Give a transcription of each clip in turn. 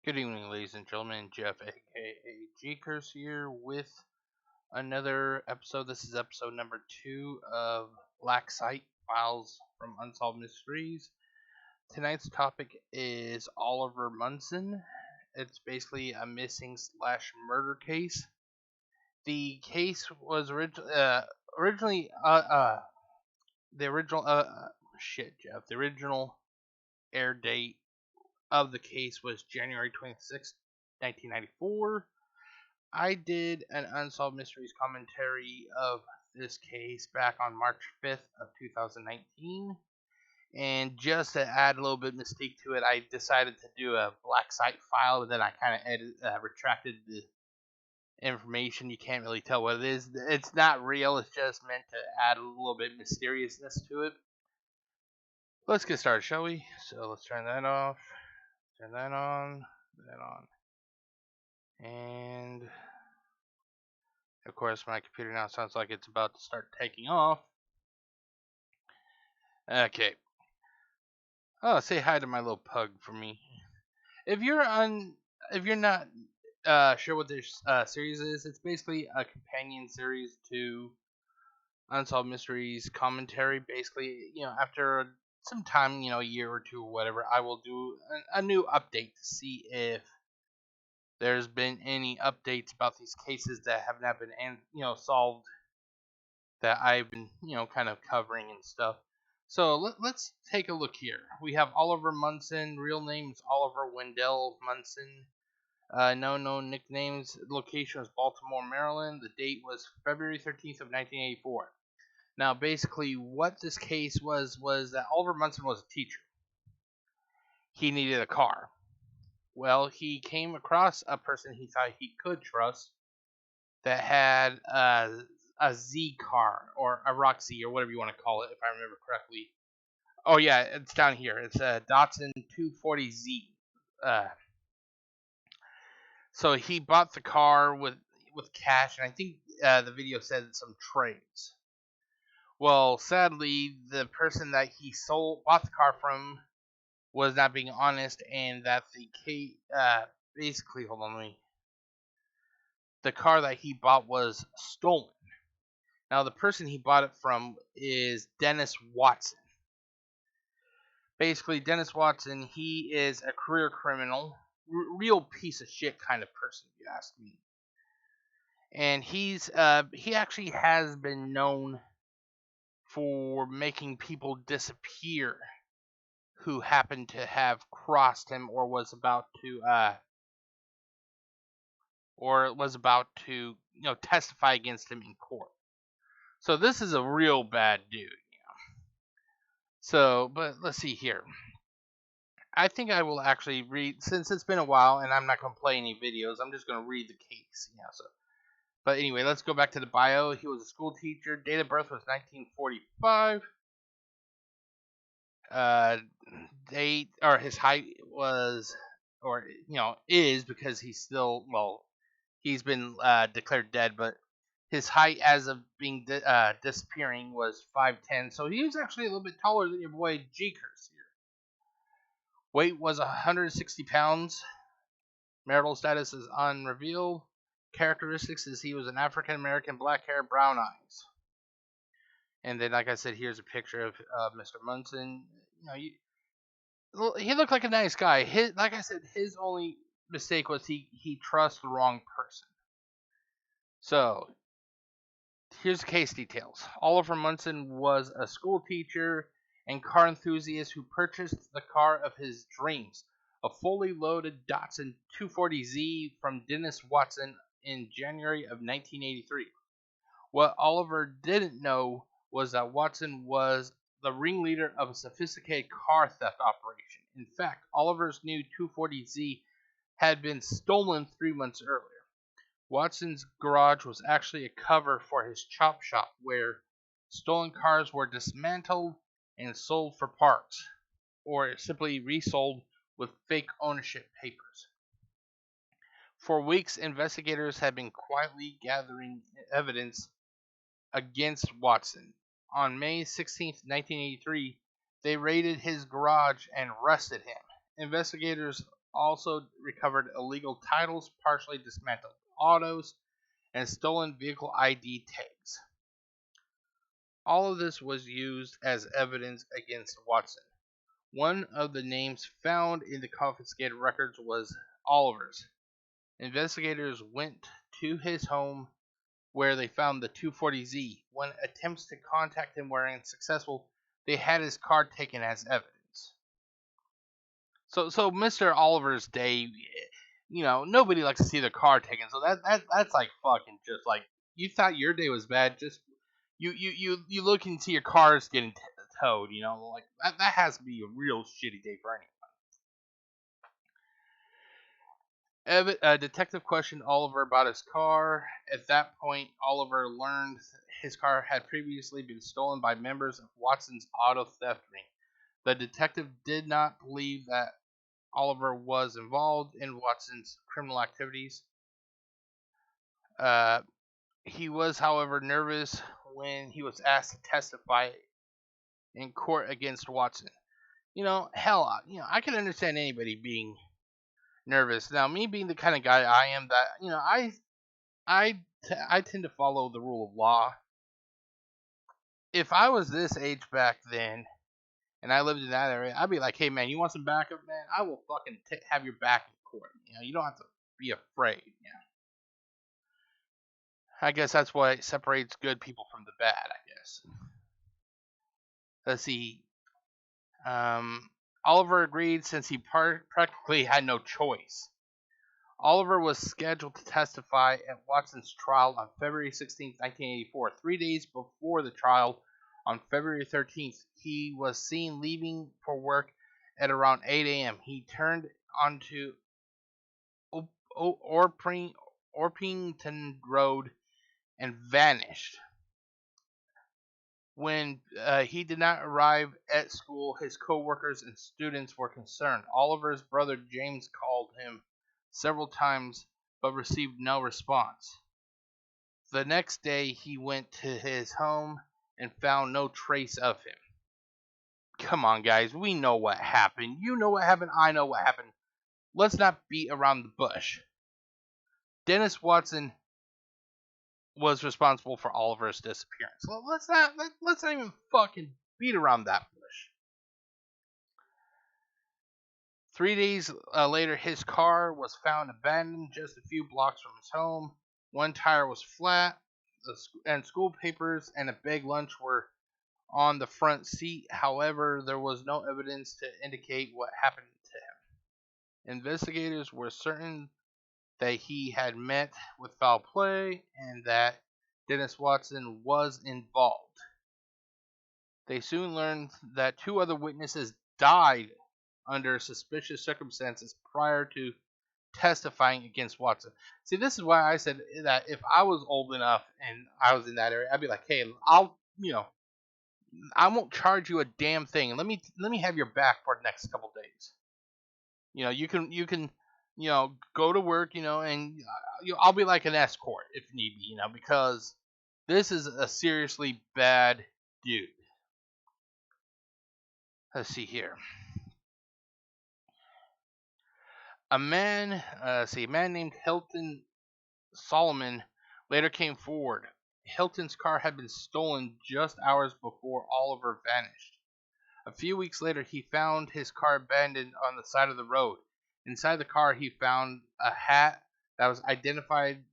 Good evening, ladies and gentlemen. Jeff, aka GCurse, here with another episode. This is episode number 2 of Black Site Files from Unsolved Mysteries. Tonight's topic is Oliver Munson. It's basically a missing slash murder case. The case was originally the original air date of the case was January 26th, 1994. I did an Unsolved Mysteries commentary of this case back on March 5th of 2019. And just to add a little bit of mystique to it, I decided to do a black site file, but then I kind of retracted the information. You can't really tell what it is. It's not real. It's just meant to add a little bit of mysteriousness to it. Let's get started, shall we? So let's turn that off. Turn that on, that on, and of course my computer now sounds like it's about to start taking off. Okay. Oh, say hi to my little pug for me. If you're not sure what this series is, it's basically a companion series to Unsolved Mysteries commentary. Basically, after some time, a year or two or whatever, I will do a new update to see if there's been any updates about these cases that have not been solved, that I've been kind of covering and stuff. So let's take a look here. We have Oliver Munson. Real name is Oliver Wendell Munson. No known nicknames. Location was Baltimore, Maryland. The date was February 13th of 1984. Now, basically, what this case was that Oliver Munson was a teacher. He needed a car. Well, he came across a person he thought he could trust that had a Z car, or a Roxy, or whatever you want to call it, if I remember correctly. Oh yeah, it's down here. It's a Datsun 240Z. So he bought the car with cash, and I think the video said some trades. Well, sadly, the person that he bought the car from was not being honest, and that basically, hold on, the car that he bought was stolen. Now, the person he bought it from is Dennis Watson. Basically, Dennis Watson, he is a career criminal, real piece of shit kind of person, if you ask me. And he actually has been known for making people disappear who happened to have crossed him or was about to testify against him in court. So this is a real bad dude. So, but let's see here. I think I will actually read, since it's been a while and I'm not going to play any videos, I'm just going to read the case. But anyway, let's go back to the bio. He was a school teacher. Date of birth was 1945. His height was, is, because he's been declared dead, but his height as of being disappearing was 5'10", so he was actually a little bit taller than your boy GCurse here. Weight was 160 pounds. Marital status is unrevealed. Characteristics is he was an African American, black hair, brown eyes. And then, like I said, here's a picture of Mr. Munson. He looked like a nice guy. Like I said, his only mistake was he trusts the wrong person. So, here's the case details. Oliver Munson was a school teacher and car enthusiast who purchased the car of his dreams, a fully loaded Datsun 240Z from Dennis Watson in January of 1983. What Oliver didn't know was that Watson was the ringleader of a sophisticated car theft operation. In fact, Oliver's new 240Z had been stolen 3 months earlier. Watson's garage was actually a cover for his chop shop, where stolen cars were dismantled and sold for parts, or simply resold with fake ownership papers. For weeks, investigators had been quietly gathering evidence against Watson. On May 16, 1983, they raided his garage and arrested him. Investigators also recovered illegal titles, partially dismantled autos, and stolen vehicle ID tags. All of this was used as evidence against Watson. One of the names found in the confiscated records was Oliver's. Investigators went to his home where they found the 240Z. When attempts to contact him were unsuccessful, they had his car taken as evidence. So Mr. Oliver's day, nobody likes to see their car taken. So that's like fucking just like you thought your day was bad. Just you look and see your car's getting towed. Like that has to be a real shitty day for anyone. Detective questioned Oliver about his car. At that point, Oliver learned his car had previously been stolen by members of Watson's auto theft ring. The detective did not believe that Oliver was involved in Watson's criminal activities. He was, however, nervous when he was asked to testify in court against Watson. Hell, I can understand anybody being nervous. Now, me being the kind of guy I am, that I tend to follow the rule of law. If I was this age back then and I lived in that area, I'd be like, hey man, you want some backup, man? I will fucking have your back in court. You don't have to be afraid. I guess that's what separates good people from the bad. I guess. Let's see. Oliver agreed since he practically had no choice. Oliver was scheduled to testify at Watson's trial on February 16, 1984. 3 days before the trial, on February 13th, he was seen leaving for work at around 8 a.m. He turned onto Orpington Road and vanished. When he did not arrive at school, his co-workers and students were concerned. Oliver's brother James called him several times but received no response. The next day, he went to his home and found no trace of him. Come on, guys, we know what happened. You know what happened, I know what happened. Let's not beat around the bush. Dennis Watson was responsible for Oliver's disappearance. Well, let's not even fucking beat around that bush. 3 days later, his car was found abandoned just a few blocks from his home. One tire was flat, and school papers and a bag lunch were on the front seat. However, there was no evidence to indicate what happened to him. Investigators were certain that he had met with foul play and that Dennis Watson was involved. They soon learned that 2 other witnesses died under suspicious circumstances prior to testifying against Watson. See, this is why I said that if I was old enough and I was in that area, I'd be like, hey, I won't charge you a damn thing. Let me have your back for the next couple days. You can go to work, and I'll be like an escort if need be, because this is a seriously bad dude. Let's see here. A man named Hilton Solomon later came forward. Hilton's car had been stolen just hours before Oliver vanished. A few weeks later, he found his car abandoned on the side of the road. Inside the car, he found a hat that was identified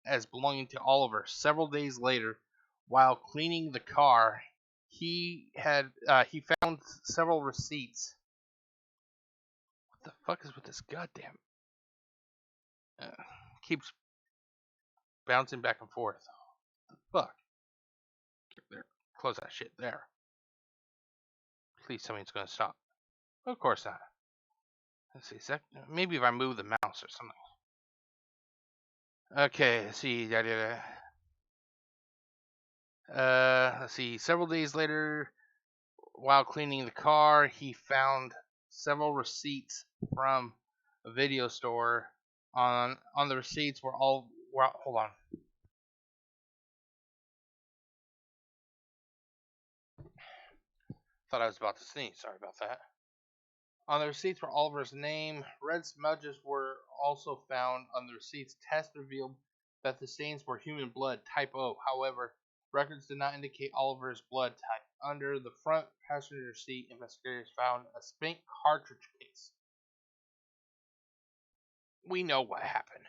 as belonging to Oliver. Several days later, while cleaning the car, he found several receipts. What the fuck is with this goddamn? Keeps bouncing back and forth. What the fuck? There, close that shit there. Please tell me it's gonna stop. Of course not. Let's see. Maybe if I move the mouse or something. Okay. Let's see. Let's see. Several days later, while cleaning the car, he found several receipts from a video store. On the receipts were all. Hold on. Thought I was about to sneeze. Sorry about that. On the receipts for Oliver's name, red smudges were also found on the receipts. Tests revealed that the stains were human blood, type O. However, records did not indicate Oliver's blood type. Under the front passenger seat, investigators found a spent cartridge case. We know what happened.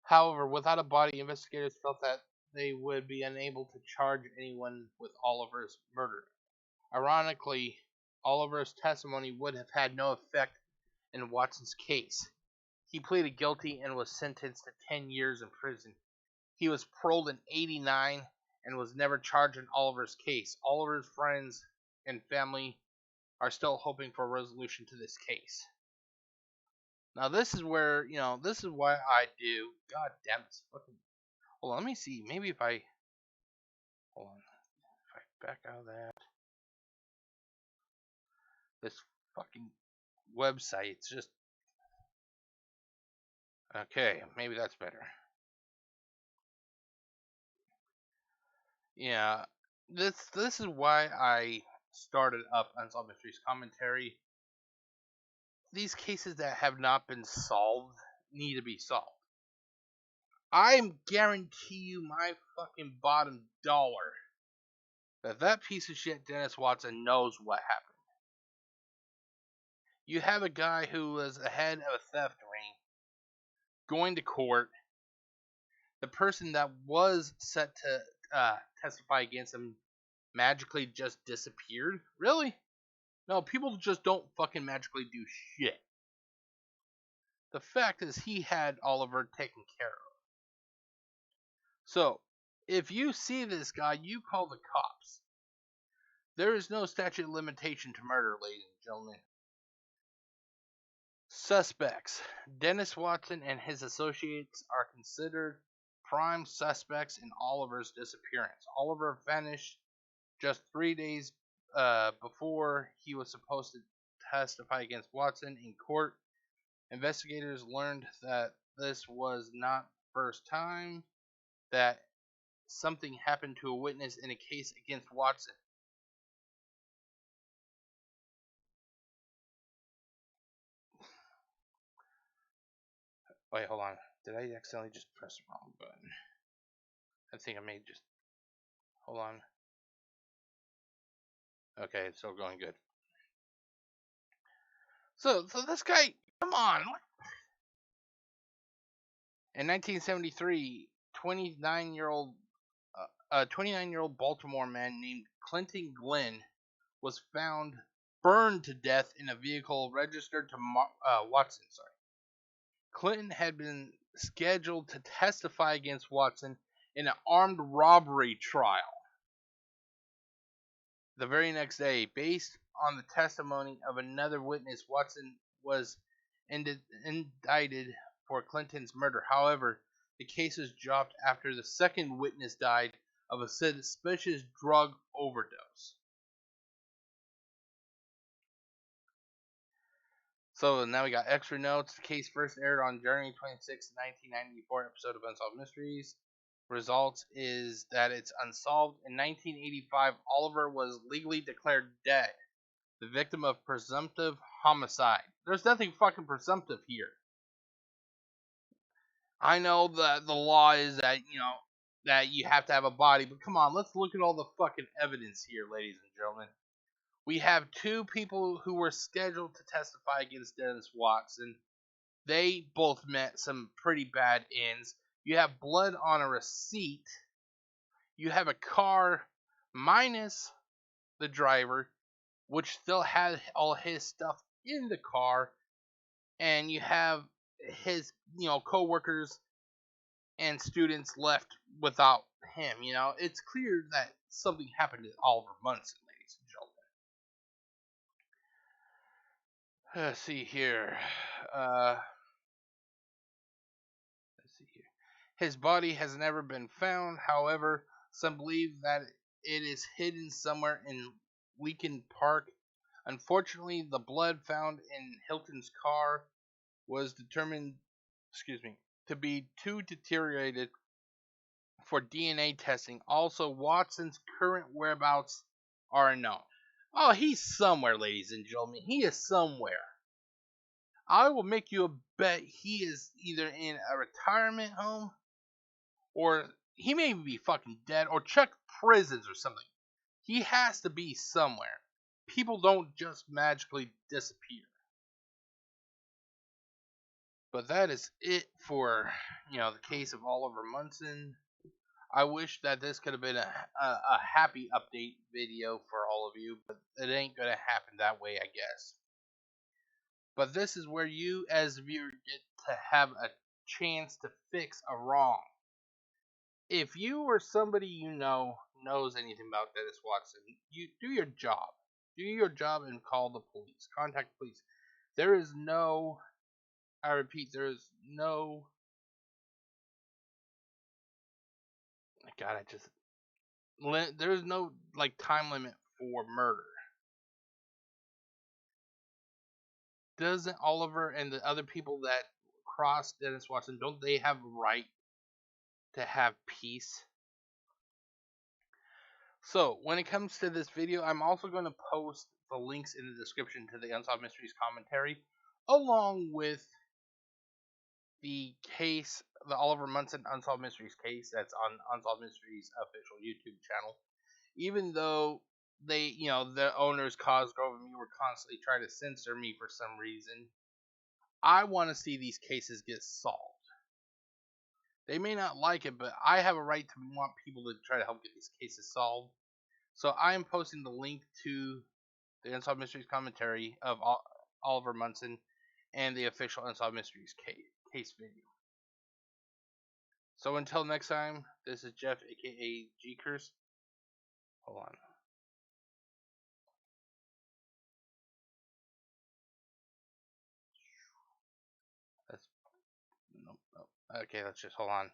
However, without a body, investigators felt that they would be unable to charge anyone with Oliver's murder. Ironically, Oliver's testimony would have had no effect in Watson's case. He pleaded guilty and was sentenced to 10 years in prison. He was paroled in '89 and was never charged in Oliver's case. Oliver's friends and family are still hoping for a resolution to this case. Now this is where, this is why I do. God damn it. Fucking. Hold on, let me see. Maybe if I. Hold on. If I back out of that. This fucking website. It's just. Okay, maybe that's better. Yeah. This is why I started up Unsolved Mysteries commentary. These cases that have not been solved need to be solved. I guarantee you my fucking bottom dollar that piece of shit Dennis Watson knows what happened. You have a guy who was ahead of a theft ring, going to court. The person that was set to testify against him magically just disappeared. Really? No, people just don't fucking magically do shit. The fact is, he had Oliver taken care of. So, if you see this guy, you call the cops. There is no statute of limitation to murder, ladies and gentlemen. Suspects. Dennis Watson and his associates are considered prime suspects in Oliver's disappearance. Oliver vanished just 3 days before he was supposed to testify against Watson in court. Investigators learned that this was not the first time that something happened to a witness in a case against Watson. Wait, hold on. Did I accidentally just press the wrong button? I think I may just... Hold on. Okay, it's still going good. So this guy... Come on! In 1973, 29-year-old a 29-year-old Baltimore man named Clinton Glenn was found burned to death in a vehicle registered to Watson. Clinton had been scheduled to testify against Watson in an armed robbery trial the very next day. Based on the testimony of another witness, Watson was indicted for Clinton's murder. However, the case was dropped after the second witness died of a suspicious drug overdose. So now we got extra notes. The case first aired on January 26, 1994 episode of Unsolved Mysteries. Results is that it's unsolved. In 1985, Oliver was legally declared dead, the victim of presumptive homicide. There's nothing fucking presumptive here. I know that the law is that, that you have to have a body, but come on, let's look at all the fucking evidence here, ladies and gentlemen. We have two people who were scheduled to testify against Dennis Watson. They both met some pretty bad ends. You have blood on a receipt. You have a car minus the driver, which still had all his stuff in the car. And you have his, co-workers and students left without him. It's clear that something happened to Oliver Munson, ladies and gentlemen. Let's see here. His body has never been found. However, some believe that it is hidden somewhere in Leakin Park. Unfortunately, the blood found in Hilton's car was determined, to be too deteriorated for DNA testing. Also, Watson's current whereabouts are unknown. Oh, he's somewhere, ladies and gentlemen. He is somewhere. I will make you a bet he is either in a retirement home or he may be fucking dead or check prisons or something. He has to be somewhere. People don't just magically disappear. But that is it for, the case of Oliver Munson. I wish that this could have been a happy update video for all of you, but it ain't gonna happen that way, I guess. But this is where you, as a viewer, get to have a chance to fix a wrong. If you or somebody you know knows anything about Dennis Watson, you do your job. Do your job and call the police. Contact the police. There is no, I repeat, there is no. God, there is no like time limit for murder. Doesn't Oliver and the other people that crossed Dennis Watson, don't they have a right to have peace? So, when it comes to this video, I'm also going to post the links in the description to the Unsolved Mysteries commentary, along with the case, the Oliver Munson Unsolved Mysteries case that's on Unsolved Mysteries official YouTube channel. Even though the owners, Cosgrove and me, were constantly trying to censor me for some reason, I want to see these cases get solved. They may not like it, but I have a right to want people to try to help get these cases solved. So I am posting the link to the Unsolved Mysteries commentary of Oliver Munson and the official Unsolved Mysteries case video. So until next time, this is Jeff, aka GCurse. Hold on. That's nope. Okay, let's just hold on.